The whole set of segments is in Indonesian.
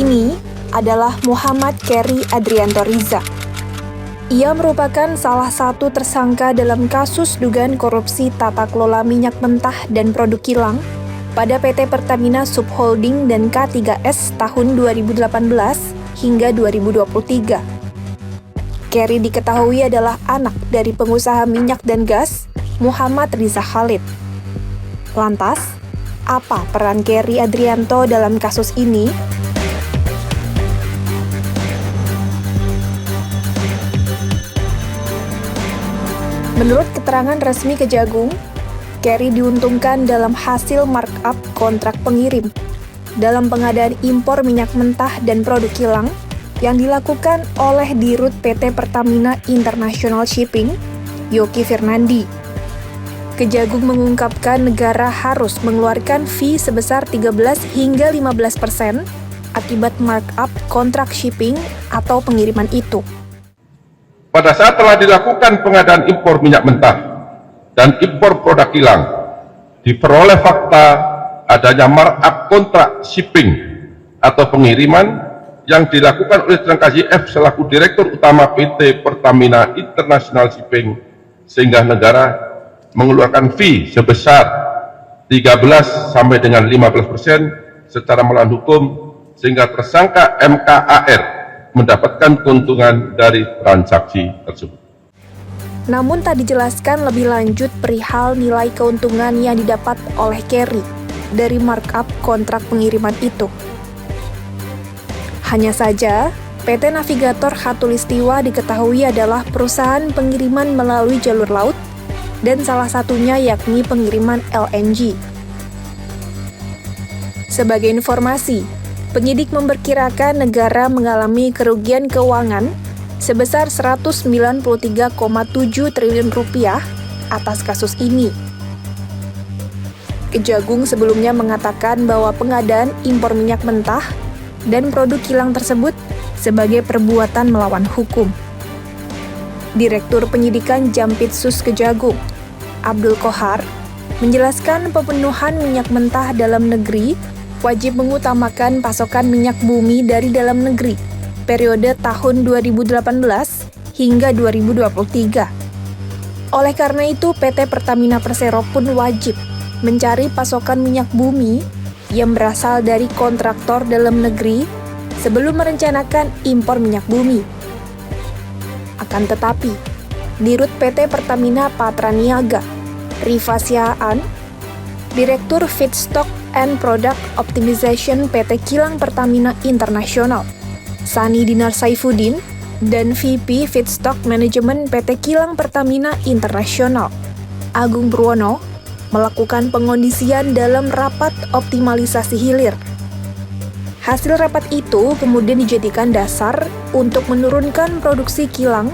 ini adalah Muhammad Keri Adrianto Riza. Ia merupakan salah satu tersangka dalam kasus dugaan korupsi tata kelola minyak mentah dan produk kilang pada PT Pertamina Subholding dan K3S tahun 2018 hingga 2023. Keri diketahui adalah anak dari pengusaha minyak dan gas Muhammad Riza Khalid. Lantas, apa peran Keri Adrianto dalam kasus ini? Menurut keterangan resmi Kejagung, Keri diuntungkan dalam hasil markup kontrak pengirim dalam pengadaan impor minyak mentah dan produk kilang yang dilakukan oleh Dirut PT Pertamina International Shipping, Yoki Fernandi. Kejagung mengungkapkan negara harus mengeluarkan fee sebesar 13 hingga 15% akibat markup kontrak shipping atau pengiriman itu. Pada saat telah dilakukan pengadaan impor minyak mentah dan impor produk kilang, diperoleh fakta adanya markup kontrak shipping atau pengiriman yang dilakukan oleh tersangka YF selaku Direktur Utama PT Pertamina International Shipping, sehingga negara mengeluarkan fee sebesar 13 sampai dengan 15% secara melawan hukum, sehingga tersangka MKAR mendapatkan keuntungan dari transaksi tersebut. Namun tak dijelaskan lebih lanjut perihal nilai keuntungan yang didapat oleh Keri dari markup kontrak pengiriman itu. Hanya saja, PT Navigator Khatulistiwa diketahui adalah perusahaan pengiriman melalui jalur laut dan salah satunya yakni pengiriman LNG. Sebagai informasi, penyidik memperkirakan negara mengalami kerugian keuangan sebesar 193,7 triliun rupiah atas kasus ini. Kejagung sebelumnya mengatakan bahwa pengadaan impor minyak mentah dan produk kilang tersebut sebagai perbuatan melawan hukum. Direktur Penyidikan Jampitsus Kejagung, Abdul Kohar, menjelaskan pemenuhan minyak mentah dalam negeri wajib mengutamakan pasokan minyak bumi dari dalam negeri periode tahun 2018 hingga 2023. Oleh karena itu, PT Pertamina Persero pun wajib mencari pasokan minyak bumi yang berasal dari kontraktor dalam negeri sebelum merencanakan impor minyak bumi. Akan tetapi, Dirut PT Pertamina Patraniaga, Rifa Sihaan, Direktur Feedstock and Product Optimization PT Kilang Pertamina International, Sani Dinar Saifuddin, dan VP Feedstock Management PT Kilang Pertamina International, Agung Purwono, melakukan pengondisian dalam rapat optimalisasi hilir. Hasil rapat itu kemudian dijadikan dasar untuk menurunkan produksi kilang,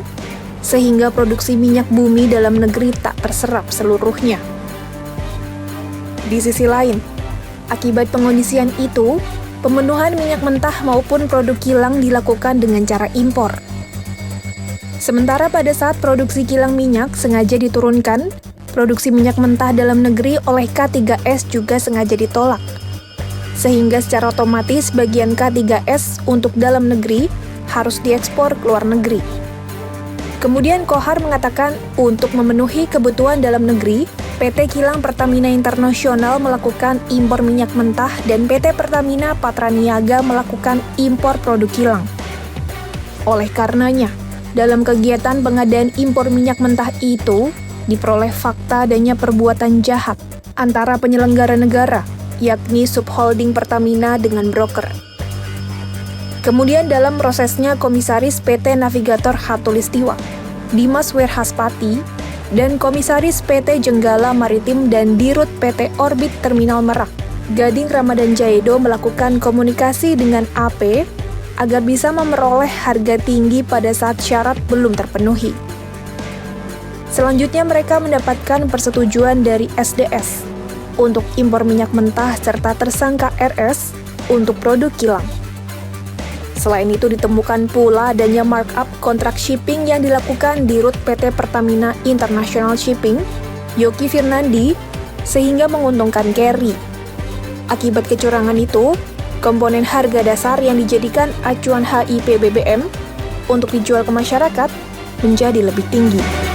sehingga produksi minyak bumi dalam negeri tak terserap seluruhnya. Di sisi lain, akibat pengondisian itu, pemenuhan minyak mentah maupun produk kilang dilakukan dengan cara impor. Sementara pada saat produksi kilang minyak sengaja diturunkan, produksi minyak mentah dalam negeri oleh K3S juga sengaja ditolak. Sehingga secara otomatis bagian K3S untuk dalam negeri harus diekspor ke luar negeri. Kemudian Kohar mengatakan untuk memenuhi kebutuhan dalam negeri, PT Kilang Pertamina Internasional melakukan impor minyak mentah dan PT Pertamina Patraniaga melakukan impor produk kilang. Oleh karenanya, dalam kegiatan pengadaan impor minyak mentah itu, diperoleh fakta adanya perbuatan jahat antara penyelenggara negara, yakni Subholding Pertamina dengan broker. Kemudian dalam prosesnya Komisaris PT Navigator Khatulistiwa, Dimas Werhaspati, dan Komisaris PT Jenggala Maritim dan Dirut PT Orbit Terminal Merak, Gading Ramadan Jaedo melakukan komunikasi dengan AP agar bisa memperoleh harga tinggi pada saat syarat belum terpenuhi. Selanjutnya mereka mendapatkan persetujuan dari SDS untuk impor minyak mentah serta tersangka RS untuk produk kilang. Selain itu ditemukan pula adanya markup kontrak shipping yang dilakukan di Dirut PT Pertamina International Shipping, Yoki Fernandi, sehingga menguntungkan Keri. Akibat kecurangan itu, komponen harga dasar yang dijadikan acuan HIP BBM untuk dijual ke masyarakat menjadi lebih tinggi.